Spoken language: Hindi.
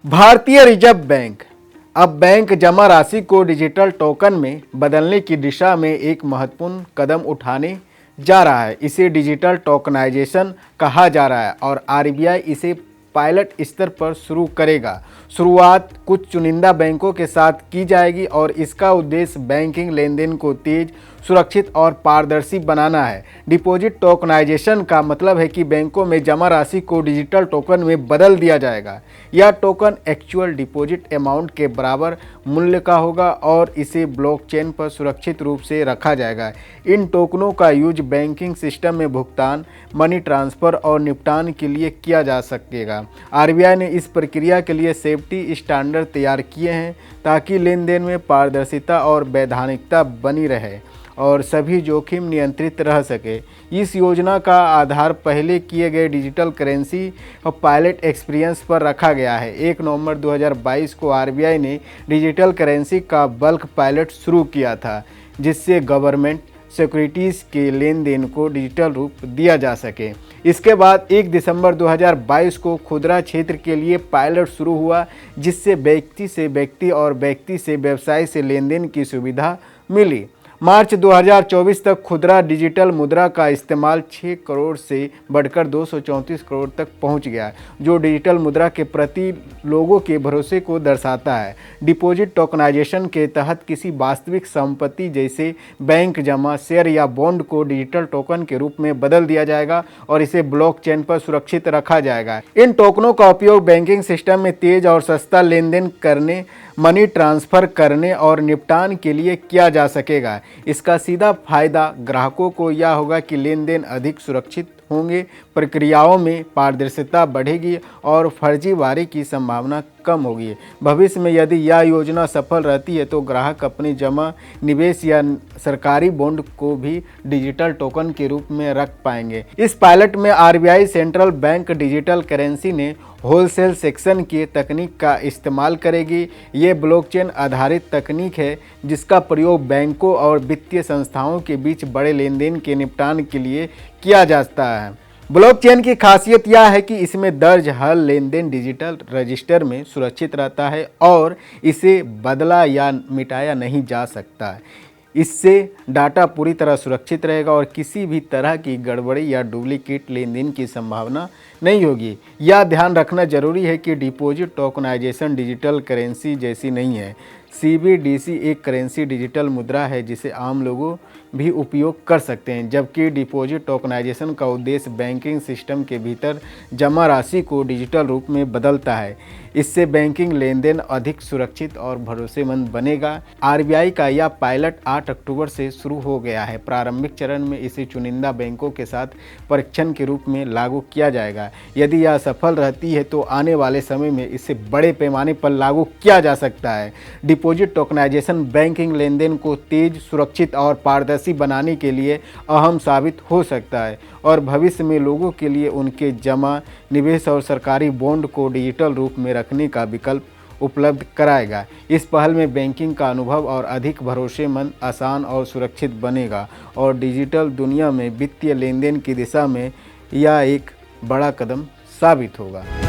भारतीय रिजर्व बैंक अब बैंक जमा राशि को डिजिटल टोकन में बदलने की दिशा में एक महत्वपूर्ण कदम उठाने जा रहा है। इसे डिजिटल टोकनाइजेशन कहा जा रहा है और आरबीआई इसे पायलट स्तर पर शुरू करेगा। शुरुआत कुछ चुनिंदा बैंकों के साथ की जाएगी और इसका उद्देश्य बैंकिंग लेनदेन को तेज, सुरक्षित और पारदर्शी बनाना है। डिपॉजिट टोकनाइजेशन का मतलब है कि बैंकों में जमा राशि को डिजिटल टोकन में बदल दिया जाएगा। यह टोकन एक्चुअल डिपॉजिट अमाउंट के बराबर मूल्य का होगा और इसे ब्लॉकचेन पर सुरक्षित रूप से रखा जाएगा। इन टोकनों का यूज बैंकिंग सिस्टम में भुगतान, मनी ट्रांसफ़र और निपटान के लिए किया जा सकेगा। आरबीआई ने इस प्रक्रिया के लिए सेफ्टी स्टैंडर्ड तैयार किए हैं ताकि लेनदेन में पारदर्शिता और वैधानिकता बनी रहे और सभी जोखिम नियंत्रित रह सके। इस योजना का आधार पहले किए गए डिजिटल करेंसी और पायलट एक्सपीरियंस पर रखा गया है। 1 नवंबर 2022 को आरबीआई ने डिजिटल करेंसी का बल्क पायलट शुरू किया था, जिससे गवर्नमेंट सिक्योरिटीज़ के लेन देन को डिजिटल रूप दिया जा सके। इसके बाद 1 दिसंबर 2022 को खुदरा क्षेत्र के लिए पायलट शुरू हुआ, जिससे व्यक्ति से व्यक्ति और व्यक्ति से व्यवसाय से लेन देन की सुविधा मिली। मार्च 2024 तक खुदरा डिजिटल मुद्रा का इस्तेमाल 6 करोड़ से बढ़कर 234 करोड़ तक पहुंच गया, जो डिजिटल मुद्रा के प्रति लोगों के भरोसे को दर्शाता है। डिपॉजिट टोकनाइजेशन के तहत किसी वास्तविक संपत्ति जैसे बैंक जमा, शेयर या बॉन्ड को डिजिटल टोकन के रूप में बदल दिया जाएगा और इसे ब्लॉकचेन पर सुरक्षित रखा जाएगा। इन टोकनों का उपयोग बैंकिंग सिस्टम में तेज और सस्ता लेन देन करने, मनी ट्रांसफ़र करने और निपटान के लिए किया जा सकेगा। इसका सीधा फायदा ग्राहकों को यह होगा कि लेन देन अधिक सुरक्षित होंगे, प्रक्रियाओं में पारदर्शिता बढ़ेगी और फर्जीवाड़े की संभावना कम होगी। भविष्य में यदि यह योजना सफल रहती है तो ग्राहक अपनी जमा, निवेश या सरकारी बॉन्ड को भी डिजिटल टोकन के रूप में रख पाएंगे। इस पायलट में RBI central bank digital currency ने होलसेल सेक्शन की तकनीक का इस्तेमाल करेगी। ये ब्लॉकचेन आधारित तकनीक है जिसका प्रयोग बैंकों और वित्तीय संस्थाओं के बीच बड़े लेन देन के निपटान के लिए किया जाता है। ब्लॉकचेन की खासियत यह है कि इसमें दर्ज हर लेन देन डिजिटल रजिस्टर में सुरक्षित रहता है और इसे बदला या मिटाया नहीं जा सकता। इससे डाटा पूरी तरह सुरक्षित रहेगा और किसी भी तरह की गड़बड़ी या डुप्लीकेट लेन देन की संभावना नहीं होगी। यह ध्यान रखना जरूरी है कि डिपॉजिट टोकनाइजेशन डिजिटल करेंसी जैसी नहीं है। सीबीडीसी एक करेंसी डिजिटल मुद्रा है जिसे आम लोगों भी उपयोग कर सकते हैं, जबकि डिपॉजिट टोकनाइजेशन का उद्देश्य बैंकिंग सिस्टम के भीतर जमा राशि को डिजिटल रूप में बदलता है। इससे बैंकिंग लेन देन अधिक सुरक्षित और भरोसेमंद बनेगा। आरबीआई का यह पायलट 8 अक्टूबर से शुरू हो गया है। प्रारंभिक चरण में इसे चुनिंदा बैंकों के साथ परीक्षण के रूप में लागू किया जाएगा। यदि यह सफल रहती है तो आने वाले समय में इसे बड़े पैमाने पर लागू किया जा सकता है। डिपॉजिट टोकनाइजेशन बैंकिंग लेनदेन को तेज, सुरक्षित और पारदर्शी बनाने के लिए अहम साबित हो सकता है और भविष्य में लोगों के लिए उनके जमा, निवेश और सरकारी बॉन्ड को डिजिटल रूप में रखने का विकल्प उपलब्ध कराएगा। इस पहल में बैंकिंग का अनुभव और अधिक भरोसेमंद, आसान और सुरक्षित बनेगा और डिजिटल दुनिया में वित्तीय लेनदेन की दिशा में यह एक बड़ा कदम साबित होगा।